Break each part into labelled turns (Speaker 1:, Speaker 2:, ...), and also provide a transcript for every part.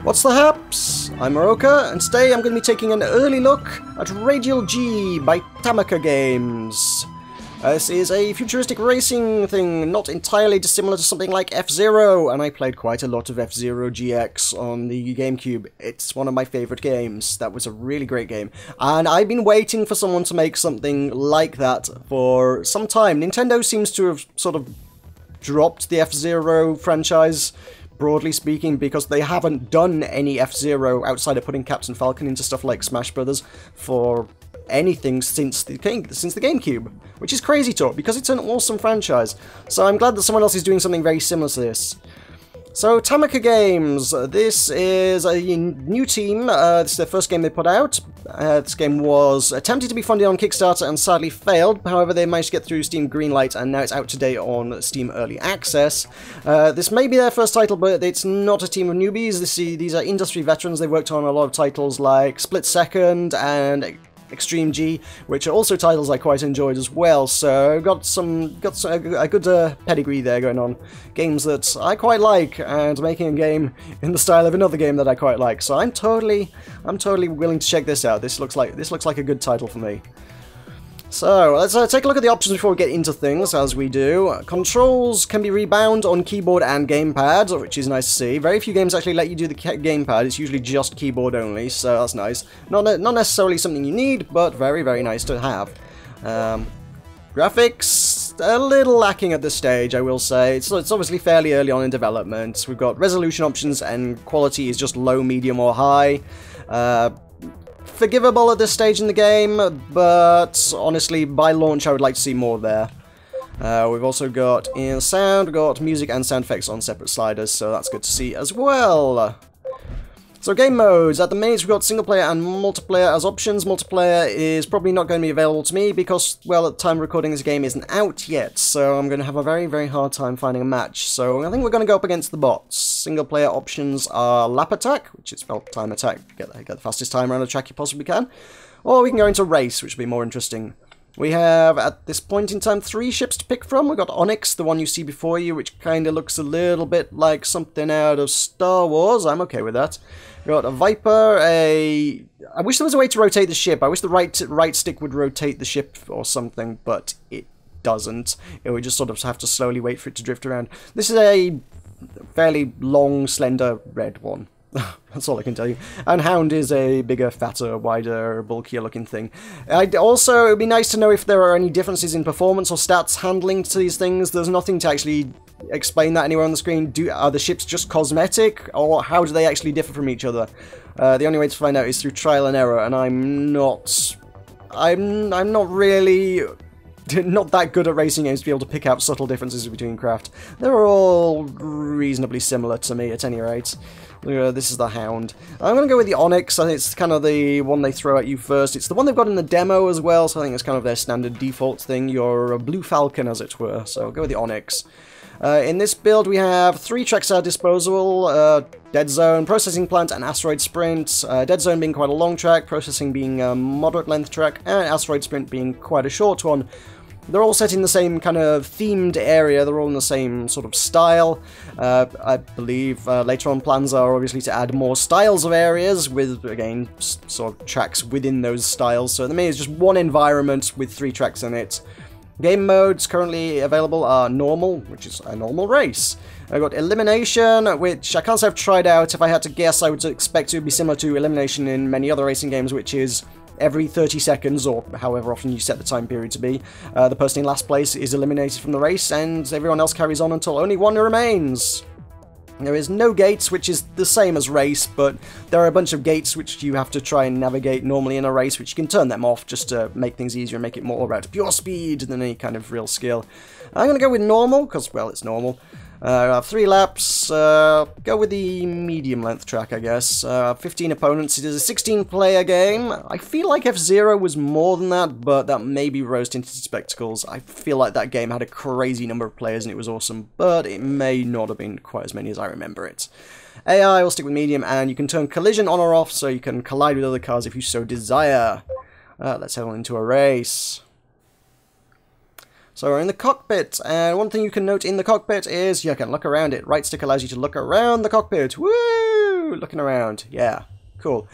Speaker 1: What's the haps? I'm Meroka, and today I'm going to be taking an early look at Radial-G by Tammeka Games. This is a futuristic racing thing, not entirely dissimilar to something like F-Zero, and I played quite a lot of F-Zero GX on the GameCube. It's one of my favourite games. That was a really great game. And I've been waiting for someone to make something like that for some time. Nintendo seems to have sort of dropped the F-Zero franchise, broadly speaking, because they haven't done any F-Zero outside of putting Captain Falcon into stuff like Smash Brothers for anything since the GameCube, which is crazy talk because it's an awesome franchise. So I'm glad that someone else is doing something very similar to this. So Tammeka Games, this is a new team. This is their first game they put out. This game was attempted to be funded on Kickstarter and sadly failed. However, they managed to get through Steam Greenlight and now it's out today on Steam Early Access. This may be their first title, but it's not a team of newbies. These are industry veterans. They've worked on a lot of titles like Split Second and Extreme G, which are also titles I quite enjoyed as well. So got a good pedigree there going on. Games that I quite like, and making a game in the style of another game that I quite like. So I'm totally willing to check this out. This looks like a good title for me. So, let's take a look at the options before we get into things, as we do. Controls can be rebound on keyboard and gamepad, which is nice to see. Very few games actually let you do the gamepad, it's usually just keyboard only, so that's nice. Not necessarily something you need, but very, very nice to have. Graphics, a little lacking at this stage, I will say. It's obviously fairly early on in development. We've got resolution options, and quality is just low, medium, or high. Forgivable at this stage in the game, but honestly, by launch I would like to see more there. We've also got in sound, we've got music and sound effects on separate sliders, so that's good to see as well. So game modes, at the minute we've got single player and multiplayer as options. Multiplayer is probably not going to be available to me because, well, at the time of recording this game isn't out yet, so I'm going to have a very, very hard time finding a match. So I think we're going to go up against the bots. Single player options are lap attack, which is spelled time attack, get the fastest time around the track you possibly can. Or we can go into race, which will be more interesting. We have, at this point in time, 3 ships to pick from. We've got Onyx, the one you see before you, which kind of looks a little bit like something out of Star Wars. I'm okay with that. We've got a Viper, I wish there was a way to rotate the ship. I wish the right stick would rotate the ship or something, but it doesn't. It would just sort of have to slowly wait for it to drift around. This is a fairly long, slender red one. That's all I can tell you. And Hound is a bigger, fatter, wider, bulkier looking thing. It would be nice to know if there are any differences in performance or stats handling to these things. There's nothing to actually explain that anywhere on the screen. Are the ships just cosmetic, or how do they actually differ from each other? The only way to find out is through trial and error, and I'm not really not that good at racing games to be able to pick out subtle differences between craft. They're all reasonably similar to me, at any rate. This is the Hound. I'm going to go with the Onyx. I think it's kind of the one they throw at you first. It's the one they've got in the demo as well, so I think it's kind of their standard default thing. You're a Blue Falcon, as it were, so I'll go with the Onyx. In this build, we have 3 tracks at our disposal, Dead Zone, Processing Plant, and Asteroid Sprint. Dead Zone being quite a long track, Processing being a moderate length track, and Asteroid Sprint being quite a short one. They're all set in the same kind of themed area, they're all in the same sort of style. I believe later on plans are obviously to add more styles of areas with, again, sort of tracks within those styles. So at the minute it's just one environment with 3 tracks in it. Game modes currently available are Normal, which is a normal race. I've got Elimination, which I can't say I've tried out. If I had to guess, I would expect it to be similar to Elimination in many other racing games, which is every 30 seconds, or however often you set the time period to be, the person in last place is eliminated from the race, and everyone else carries on until only one remains. There is no gates, which is the same as race, but there are a bunch of gates which you have to try and navigate normally in a race, which you can turn them off just to make things easier and make it more about pure speed than any kind of real skill. I'm going to go with normal, because, well, it's normal. I have 3 laps, go with the medium length track, I guess. 15 opponents, it is a 16 player game. I feel like F-Zero was more than that, but that may be rose-tinted spectacles. I feel like that game had a crazy number of players and it was awesome, but it may not have been quite as many as I remember it. AI will stick with medium, and you can turn collision on or off, so you can collide with other cars if you so desire. Let's head on into a race. So we're in the cockpit, and one thing you can note in the cockpit is you can look around it. Right stick allows you to look around the cockpit. Woo! Woo! Looking around. Yeah. Cool.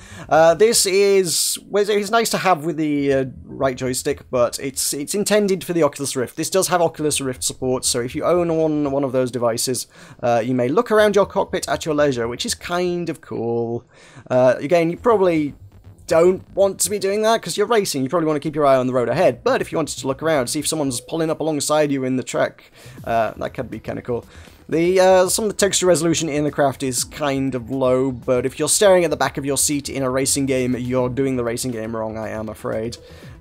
Speaker 1: This is... well, it's nice to have with the right joystick, but it's intended for the Oculus Rift. This does have Oculus Rift support, so if you own one of those devices, you may look around your cockpit at your leisure, which is kind of cool. Again, you probably don't want to be doing that because you're racing. You probably want to keep your eye on the road ahead, but if you wanted to look around, see if someone's pulling up alongside you in the track, that could be kind of cool. Some of the texture resolution in the craft is kind of low, but if you're staring at the back of your seat in a racing game, you're doing the racing game wrong, I am afraid.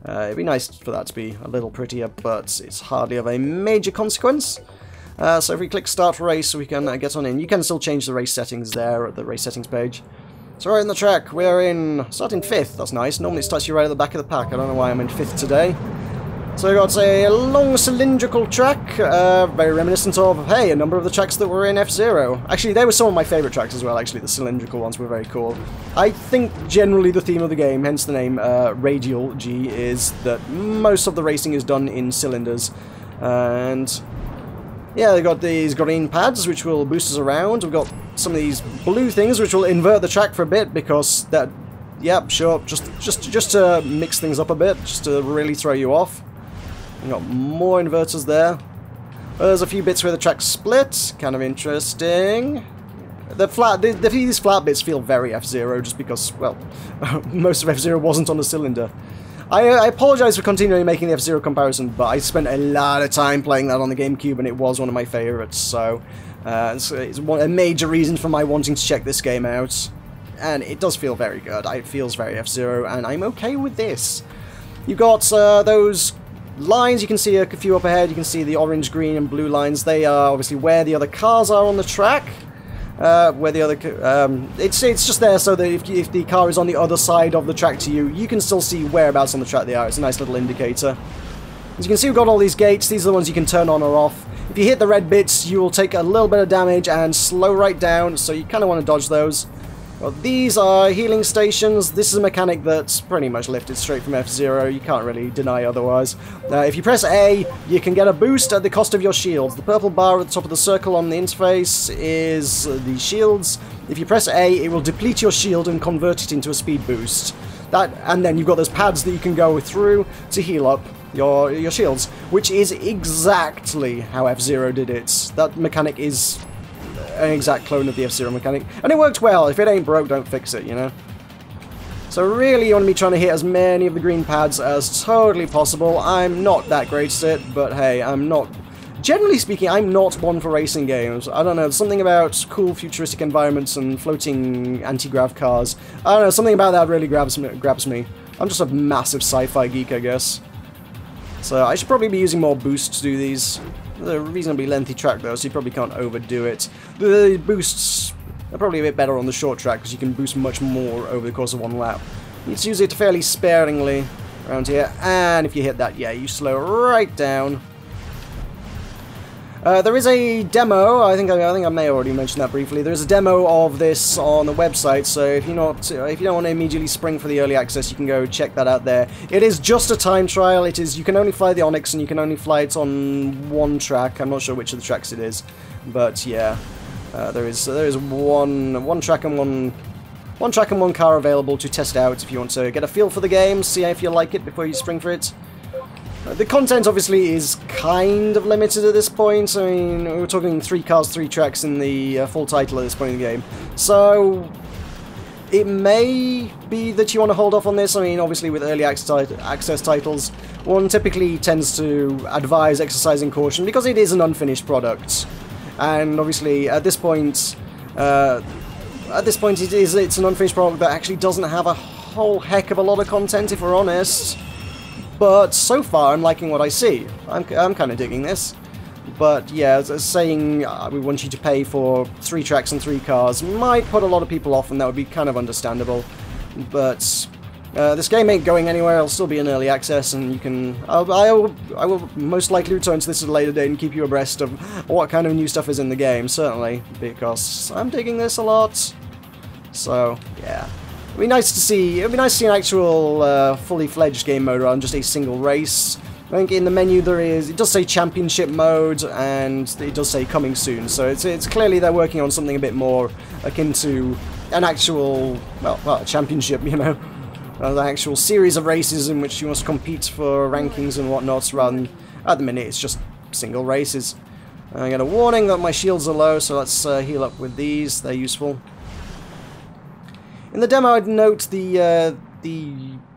Speaker 1: It'd be nice for that to be a little prettier, but it's hardly of a major consequence. So if we click Start Race, we can get on in. You can still change the race settings there at the race settings page. So we're in the track. We're starting 5th. That's nice. Normally it starts you right at the back of the pack. I don't know why I'm in 5th today. So we've got a long cylindrical track, very reminiscent of, hey, a number of the tracks that were in F-Zero. Actually, they were some of my favourite tracks as well, actually, the cylindrical ones were very cool. I think generally the theme of the game, hence the name Radial-G, is that most of the racing is done in cylinders. And yeah, they've got these green pads, which will boost us around. We've got some of these blue things, which will invert the track for a bit, because that, yeah, sure, just to mix things up a bit, just to really throw you off. We've got more inverters there. There's a few bits where the track's split. Kind of interesting. These flat bits feel very F-Zero just because, well, most of F-Zero wasn't on a cylinder. I apologize for continually making the F-Zero comparison, but I spent a lot of time playing that on the GameCube and it was one of my favorites, so it's a major reason for my wanting to check this game out. And it does feel very good. It feels very F-Zero, and I'm okay with this. You've got those lines, you can see a few up ahead, you can see the orange, green, and blue lines. They are obviously where the other cars are on the track. Where the other... it's just there so that if the car is on the other side of the track to you, you can still see whereabouts on the track they are. It's a nice little indicator. As you can see, we've got all these gates. These are the ones you can turn on or off. If you hit the red bits, you will take a little bit of damage and slow right down, so you kind of want to dodge those. Well, these are healing stations. This is a mechanic that's pretty much lifted straight from F-Zero. You can't really deny otherwise. If you press A, you can get a boost at the cost of your shields. The purple bar at the top of the circle on the interface is the shields. If you press A, it will deplete your shield and convert it into a speed boost. And then you've got those pads that you can go through to heal up your shields, which is exactly how F-Zero did it. That mechanic is an exact clone of the F-Zero mechanic, and it worked well. If it ain't broke, don't fix it, you know? So really, you want to be trying to hit as many of the green pads as totally possible. I'm not that great at it, but hey, generally speaking, I'm not one for racing games. I don't know, something about cool futuristic environments and floating anti-grav cars. I don't know, something about that really grabs me. I'm just a massive sci-fi geek, I guess. So I should probably be using more boosts to do these. They're a reasonably lengthy track though, so you probably can't overdo it. The boosts are probably a bit better on the short track, because you can boost much more over the course of one lap. You need to use it fairly sparingly around here, and if you hit that, yeah, you slow right down. There is a demo. I think I may have already mentioned that briefly. There is a demo of this on the website, so if you don't want to immediately spring for the early access, you can go check that out there. It is just a time trial. You can only fly the Onyx, and you can only fly it on one track. I'm not sure which of the tracks it is, but yeah, there is one track and one car available to test out if you want to get a feel for the game, see if you like it before you spring for it. The content, obviously, is kind of limited at this point. I mean, we're talking 3 cars, 3 tracks in the full title at this point in the game. So, it may be that you want to hold off on this. I mean, obviously, with early access titles, one typically tends to advise exercising caution because it is an unfinished product. And, obviously, at this point, it's an unfinished product that actually doesn't have a whole heck of a lot of content, if we're honest. But so far, I'm liking what I see. I'm kind of digging this. But yeah, saying we want you to pay for 3 tracks and 3 cars might put a lot of people off, and that would be kind of understandable. But this game ain't going anywhere. It'll still be in early access, and you can. I will most likely return to this at a later date and keep you abreast of what kind of new stuff is in the game, certainly, because I'm digging this a lot. So yeah. It'd be nice to see an actual fully fledged game mode rather than just a single race. I think in the menu it does say Championship mode, and it does say coming soon, so it's clearly they're working on something a bit more akin to an actual, well, a championship, you know, an actual series of races in which you must compete for rankings and whatnot, rather than, at the minute, it's just single races. I get a warning that my shields are low, so let's heal up with these, they're useful. In the demo, I'd note the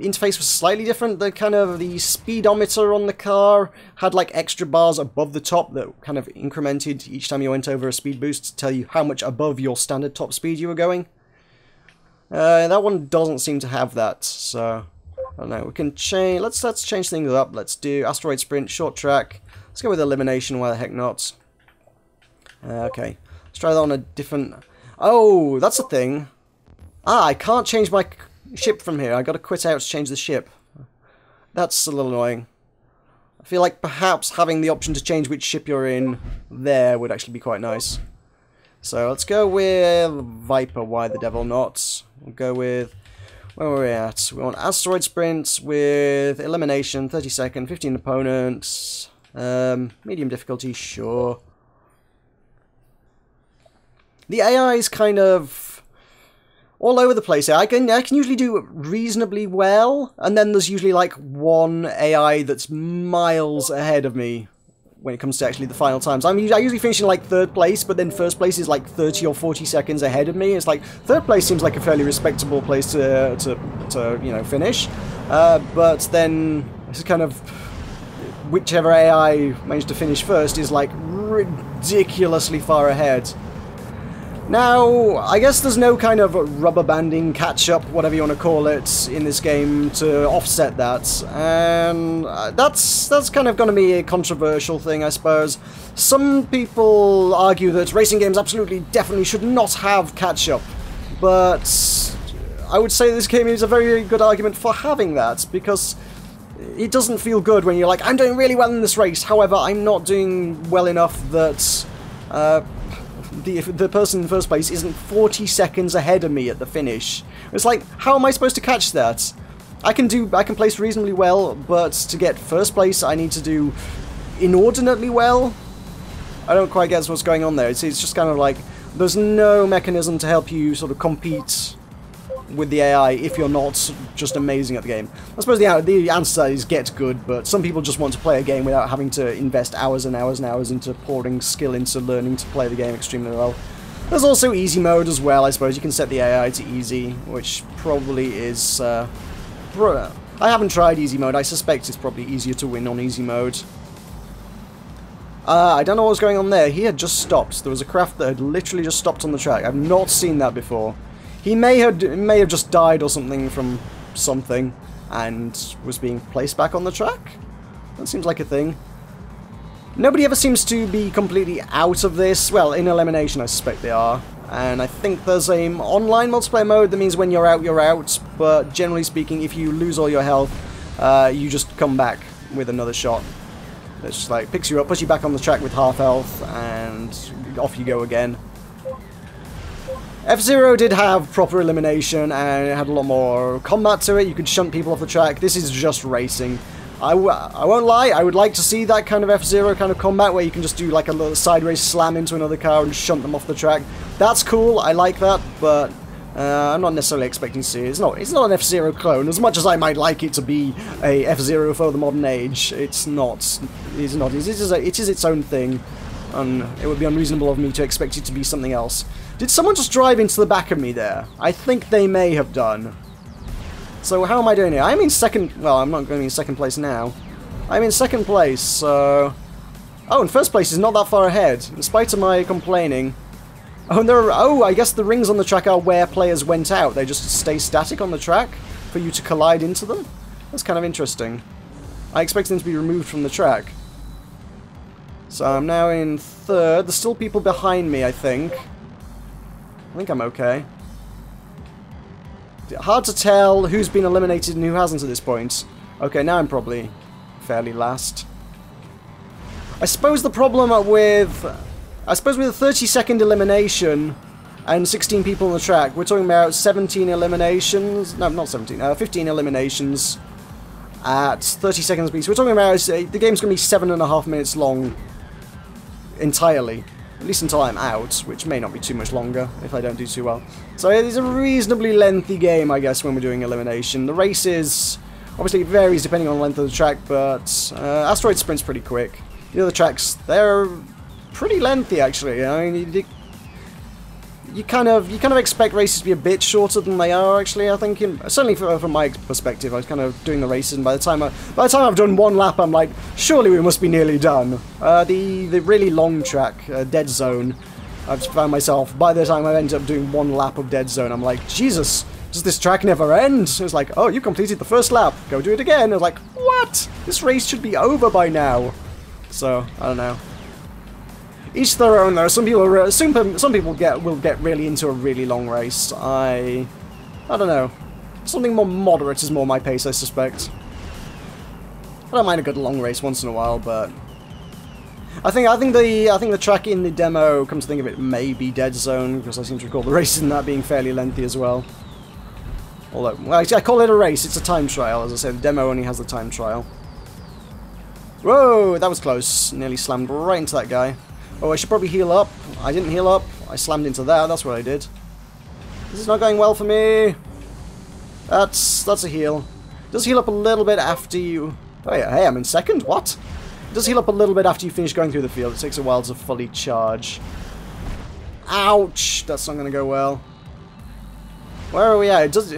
Speaker 1: interface was slightly different. The speedometer on the car had like extra bars above the top that kind of incremented each time you went over a speed boost to tell you how much above your standard top speed you were going. That one doesn't seem to have that, so I don't know. We can change. Let's change things up. Let's do asteroid sprint, short track. Let's go with elimination. Why the heck not? Okay, let's try that on a different. Oh, that's a thing. Ah, I can't change my ship from here. I gotta quit out to change the ship. That's a little annoying. I feel like perhaps having the option to change which ship you're in there would actually be quite nice. So let's go with Viper, why the devil not? We'll go with, where are we at? We want asteroid sprints with elimination, 30 second, 15 opponents, medium difficulty, sure. The AI is kind of all over the place. I can usually do reasonably well, and then there's usually like one AI that's miles ahead of me when it comes to actually the final times. I usually finish in like 3rd place, but then 1st place is like 30 or 40 seconds ahead of me. It's like 3rd place seems like a fairly respectable place to you know, finish, but then it's kind of whichever AI managed to finish first is like ridiculously far ahead. Now, I guess there's no kind of rubber banding, catch-up, whatever you want to call it, in this game to offset that, and that's kind of going to be a controversial thing, I suppose. Some people argue that racing games absolutely, definitely should not have catch-up, but I would say this game is a very good argument for having that, because it doesn't feel good when you're like, I'm doing really well in this race, however, I'm not doing well enough that the person in 1st place isn't 40 seconds ahead of me at the finish. It's like, how am I supposed to catch that? I can place reasonably well, but to get 1st place I need to do inordinately well. I don't quite get what's going on there. It's just kind of like, there's no mechanism to help you sort of compete with the AI if you're not just amazing at the game. I suppose the answer to that is get good, but some people just want to play a game without having to invest hours and hours and hours into pouring skill into learning to play the game extremely well. There's also easy mode as well, I suppose. You can set the AI to easy, which probably is... I haven't tried easy mode. I suspect it's probably easier to win on easy mode. I don't know what was going on there. He had just stopped. There was a craft that had literally just stopped on the track. I've not seen that before. He may have just died or something from something and was being placed back on the track. That seems like a thing. Nobody ever seems to be completely out of this. Well, in elimination I suspect they are. And I think there's a online multiplayer mode that means when you're out, but generally speaking, if you lose all your health, you just come back with another shot. It's just like, picks you up, puts you back on the track with half health, and off you go again. F-Zero did have proper elimination, and it had a lot more combat to it. You could shunt people off the track. This is just racing. I won't lie, I would like to see that kind of F-Zero kind of combat where you can just do like a little sideways slam into another car and shunt them off the track. That's cool, I like that, but I'm not necessarily expecting to see it. It's not an F-Zero clone. As much as I might like it to be a F-Zero for the modern age, it's not. It is its own thing, and it would be unreasonable of me to expect it to be something else. Did someone just drive into the back of me there? I think they may have done. So how am I doing here? I'm in second... Well, I'm not going to be in second place now. I'm in second place, so... Oh, and 1st place is not that far ahead, in spite of my complaining. Oh, and I guess the rings on the track are where players went out. They just stay static on the track for you to collide into them. That's kind of interesting. I expect them to be removed from the track. So I'm now in 3rd. There's still people behind me, I think. I think I'm okay. Hard to tell who's been eliminated and who hasn't at this point. Okay, now I'm probably fairly last. I suppose the problem with a 30-second elimination and 16 people on the track, we're talking about 17 eliminations. No, not 17. 15 eliminations. at 30 seconds apiece. We're talking about the game's going to be 7.5 minutes long entirely. At least until I'm out, which may not be too much longer if I don't do too well. So it is a reasonably lengthy game, I guess, when we're doing elimination. The race is... obviously, it varies depending on the length of the track, but Asteroid Sprint's pretty quick. The other tracks, they're pretty lengthy, actually. I mean, you kind of expect races to be a bit shorter than they are, actually, I think. Certainly from my perspective, I was kind of doing the races, and by the time I've done one lap, I'm like, surely we must be nearly done. The really long track, Dead Zone, I've found myself, by the time I ended up doing one lap of Dead Zone, I'm like, Jesus, does this track never end? It was like, oh, you completed the first lap, go do it again. I was like, what? This race should be over by now. So, I don't know. Each their own, though. Some people will get really into a really long race. I don't know. Something more moderate is more my pace, I suspect. I don't mind a good long race once in a while, but I think the track in the demo, come to think of it, may be Dead Zone, because I seem to recall the race in that being fairly lengthy as well. Although, well, I call it a race. It's a time trial, as I said. The demo only has the time trial. Whoa, that was close. Nearly slammed right into that guy. Oh, I should probably heal up. I didn't heal up. I slammed into that. That's what I did. This is not going well for me. That's a heal. It does heal up a little bit after you... oh yeah, hey, I'm in second? What? It does heal up a little bit after you finish going through the field. It takes a while to fully charge. Ouch! That's not going to go well. Where are we at? It does...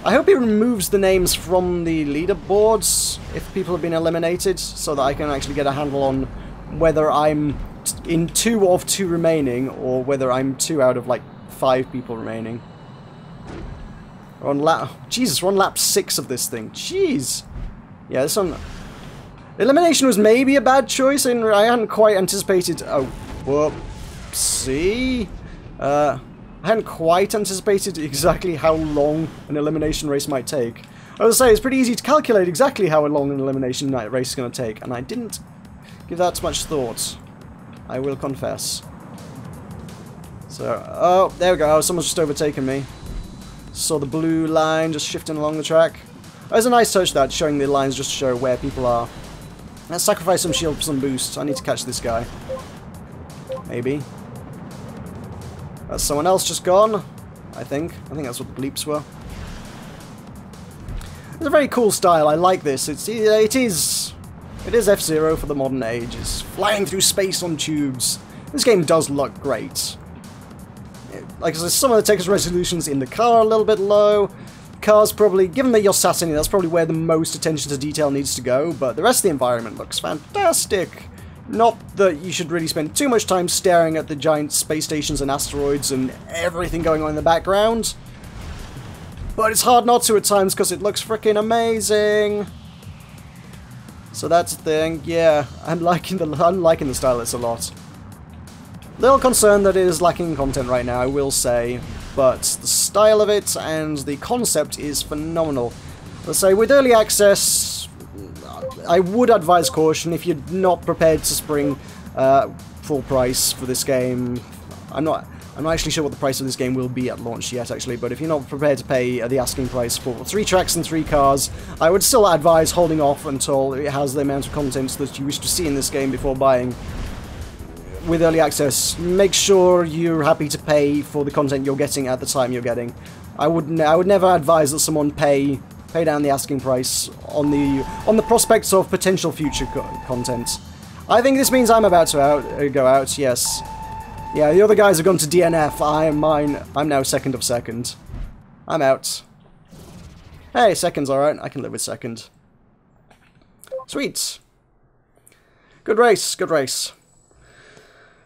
Speaker 1: I hope it removes the names from the leaderboards if people have been eliminated, so that I can actually get a handle on whether I'm in 2 of 2 remaining, or whether I'm 2 out of, like, 5 people remaining. We're on lap... Jesus, we're on lap 6 of this thing. Jeez! Yeah, this one... elimination was maybe a bad choice, and I hadn't quite anticipated... oh, whoopsie. I hadn't quite anticipated exactly how long an elimination race might take. I was going to say, it's pretty easy to calculate exactly how long an elimination race is going to take, and I didn't give that much thought, I will confess. So, oh, there we go. Oh, someone's just overtaken me. Saw the blue line just shifting along the track. Oh, it's a nice touch, that, showing the lines just to show where people are. Let's sacrifice some shield for some boost. I need to catch this guy. Maybe. That's someone else just gone, I think. I think that's what the bleeps were. It's a very cool style. I like this. It is F-Zero for the modern age. It's flying through space on tubes. This game does look great. Like I said, some of the text resolutions in the car are a little bit low. Cars probably, given that you're sat in it, that's probably where the most attention to detail needs to go, but the rest of the environment looks fantastic. Not that you should really spend too much time staring at the giant space stations and asteroids and everything going on in the background. But it's hard not to at times because it looks freaking amazing. So that's the thing. Yeah, I'm liking the stylus a lot. Little concerned that it is lacking content right now, I will say, but the style of it and the concept is phenomenal. Let's say with early access, I would advise caution if you're not prepared to spring full price for this game. I'm not actually sure what the price of this game will be at launch yet, actually, but if you're not prepared to pay the asking price for 3 tracks and 3 cars, I would still advise holding off until it has the amount of content that you wish to see in this game before buying. With early access, make sure you're happy to pay for the content you're getting at the time you're getting. I would never advise that someone pay down the asking price on the prospects of potential future content. I think this means I'm about to go out. Yes. Yeah, the other guys have gone to DNF. I'm now second of second. I'm out. Hey, second's alright. I can live with second. Sweet. Good race, good race.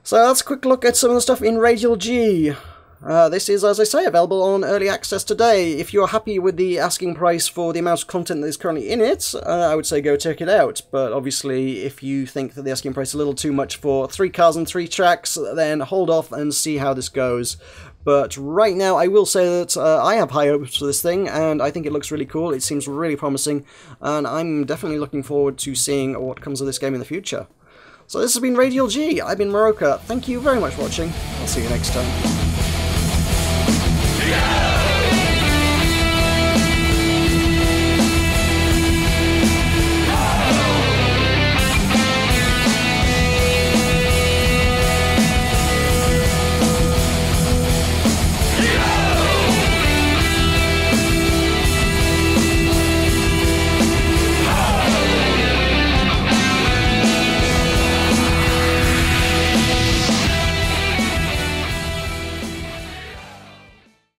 Speaker 1: So let's quick look at some of the stuff in Radial-G. This is, as I say, available on early access today. If you're happy with the asking price for the amount of content that is currently in it, I would say go check it out. But obviously, if you think that the asking price is a little too much for 3 cars and 3 tracks, then hold off and see how this goes. But right now, I will say that I have high hopes for this thing, and I think it looks really cool. It seems really promising, and I'm definitely looking forward to seeing what comes of this game in the future. So this has been Radial-G. I've been Meroka. Thank you very much for watching. I'll see you next time.